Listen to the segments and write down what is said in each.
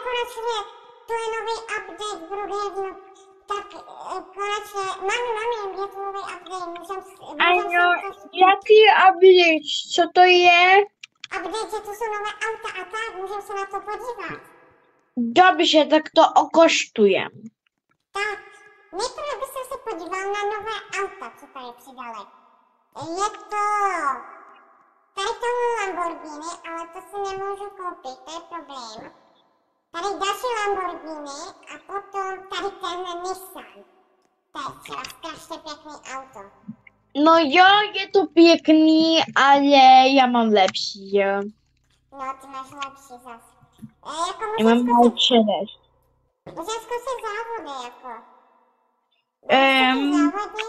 konečně, to je nový update, budu vědět, tak konečně, mami, je to nový update, můžem Ano, jaký update? Co to je? update, že to jsou nové auta a tak, můžem se na to podívat. Dobře, tak to okoštujem. Tak, nejprve bych se podíval na nové auta, co tady přidali. Je to... Tady tohle Lamborghini, ale to si nemůžu koupit, to je problém. Tady další Lamborghini a potom tady tenhle Nissan. To je třeba strašně pěkný auto. No jo, je to pěkný, ale já mám lepší, jo. No, ty máš lepší zas. Jako Já mám Mercedes. můžem zkusit závody, jako. Um, Závody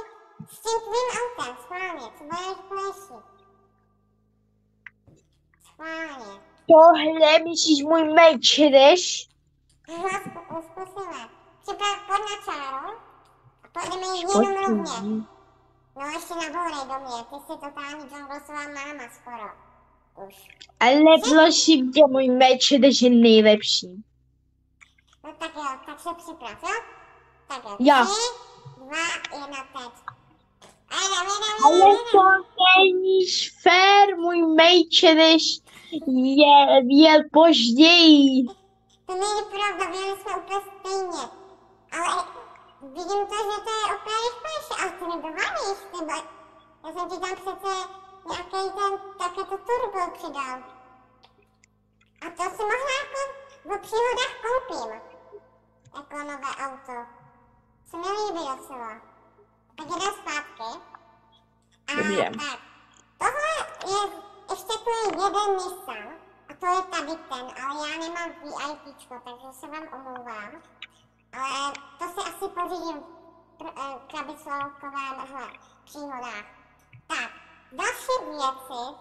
s tím tvým autem, schválně, co bude rychlejší. Schválně. tohle myslíš můj Mercedes? No, zkusíme. Připrav pod na čáru a pojedeme jenom rovně. No, ještě nabourej do mě, ty jsi totální John Rossová máma skoro. Už. Ale prosím tě, můj Mercedes je nejlepší. No tak jo, tak se připrav, jo? Tak jo, Jo. 3, 2, 1, teď. Ale to není fér, můj Mercedes jel později. To není pravda, vyjeli jsme úplně stejně. Ale vidím to, že to je úplně rychlejší, ale ty nedoháníš, nebo... Já jsem ti tam přece nějaký ten, také to turbo přidal. A to si možná jako v příhodách koupím. Jako nové auto. Se mi líbí docela. Tak jdem zpátky. A Dobře. tak. Tohle je, ještě tu je jeden Nissan. A to je tady ten, ale já nemám VIPčko, takže se vám omlouvám. Ale to si asi pořídím v krabicovkovém příhodách. Tak, další věci,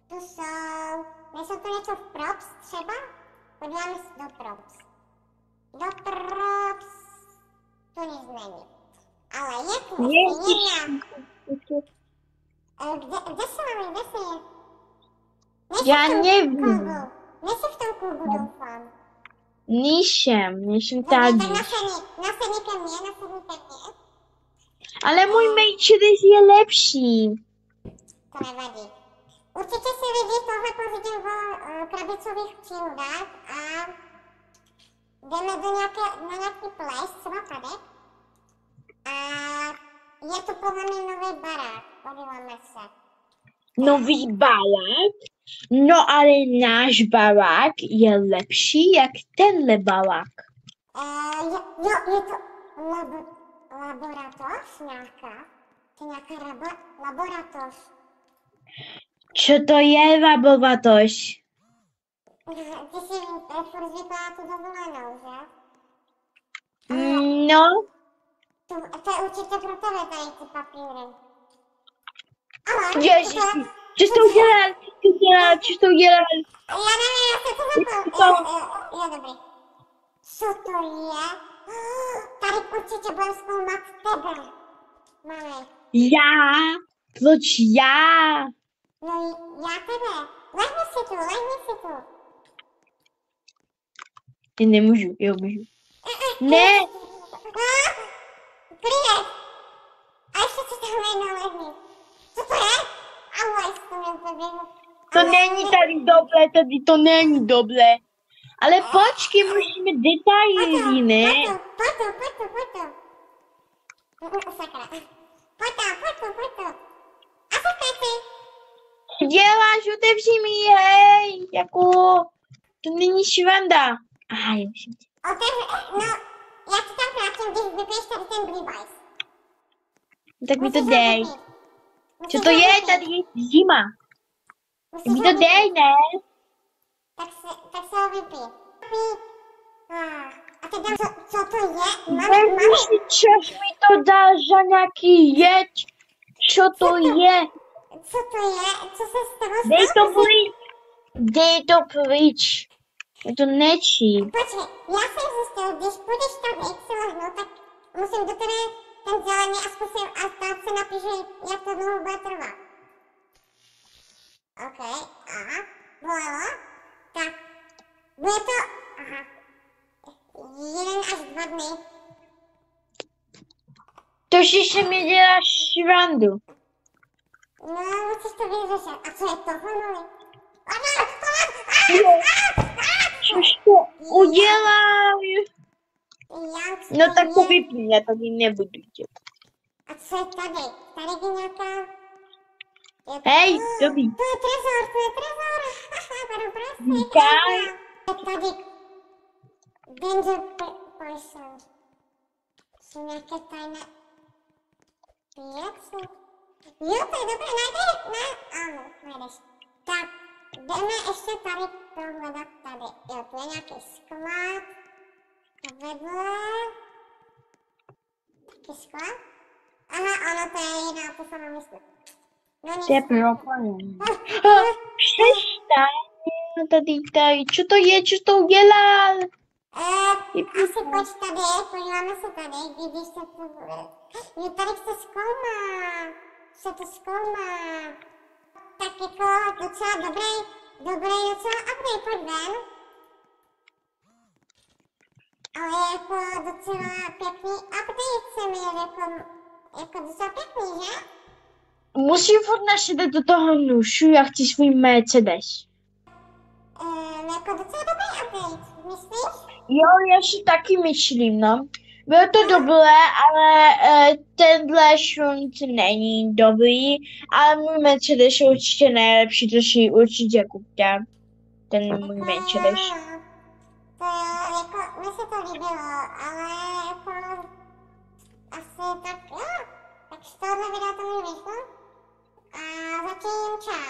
tu jsou, nejsou to něco v props třeba? Podíváme se do props. Do props, to nic není. Ale je tu ještě jedna. Kde se máme, kde se je? Já nevím. Nejsi v tom klubu, doufám. Nejsem Dobře, tady. tak nasedni ke mně. Ale můj Mercedes je lepší. To nevadí. Určitě si lidi tohle pořídím v krabicových příhodách a jdeme na nějaký ples, třeba tady. A je to podle mě nový barák, podíváme se. Nový barák? No ale náš barák je lepší jak tenhle barák. Je to laboratoř nějaká? To je nějaká laboratoř. Co to je laboratoř? Ty jsi furt zvykla na tu dovolenou, že? No, To je určitě pro tebe tady ty papíry. Ale... Ježiši, co jsi to udělal? Co jsi to udělal? Já nevím, já se to zapal. Jo, dobrý. Co to je? Tady určitě budeme zkoumat tebe. Mami. Já? Proč já? No, já tebe. Lehni si tu. Ty nemůžu, jo můžu. Ne, Klidek. A ještě si tam jednou lehni. Co to je? Au, to mě poběhlo. to není tady dobré, tady to není dobré. Ale počkej, musíme detaily, ne? Pojď to. Sakra. Pojď to. A sakra ty. Děláš, otevři mi, hej, jako, to není švanda. Aha, já myslím. No, já ti tam vrátím, když vypiješ tady ten Blevice. Tak mi to dej. Co to je? Tady je zima. Tak mi to dej, ne? Tak se ho vypij. A teda, co to je? Nemůžu, čas mi to dá za nějaký jed. Co to je? Co to je? Co se stalo? Dej to pryč. Dej to pryč. Je to nečí. Počkej, já jsem zjistil, když půjdeš tady si lehnout, tak musím do tebe ten zelený a zkusím a stát se napíše, jak to dlouho bude trvat. OK, a volalo. Tak, bude to, Aha. 1 až 2 dny. To ještě mi děláš šrandu. No, musíš to vyřešit. A co je to, Honoli? Což to udělám? No tak to vypni, já tady nebudu dělat. A co je tady? Tady je nějaká... Hej, dobrý. To je trezor, to je trezor. Beru prostě. Vítej. Je tady danger person. Jsou nějaké tajné věci. Jo, to je dobré, najde. Ano, najdeš. Tak, jdeme ještě tady prohledat tady. Jo, tu je nějaký sklad. Vedle. Taky sklad. Aha, ano, to je jiná, to sama myslím. No, To je propalený. Přestaň tady, co to je, co to udělal? Asi pojď tady, podíváme se tady, vidíš, co to bude. Jo, tady se zkoumá, se to zkoumá. Tak jako docela dobrý docela update, pojď ven. Ale jako docela pěkný update se mi jako docela pěkný, že? Musím furt nasedat do toho nůžu, já chci svůj Mercedes. Jako docela dobrý update, myslíš? Jo, já si taky myslím, no. Bylo to dobré, ale tenhle šrunt není dobrý, ale můj Mercedes je určitě nejlepší, to si určitě kupte. Ten můj Mercedes. To jo, jako, mně se to líbilo, ale jako, asi tak, jo, tak z tohohle videa to mi vyšlo. A zatím čau.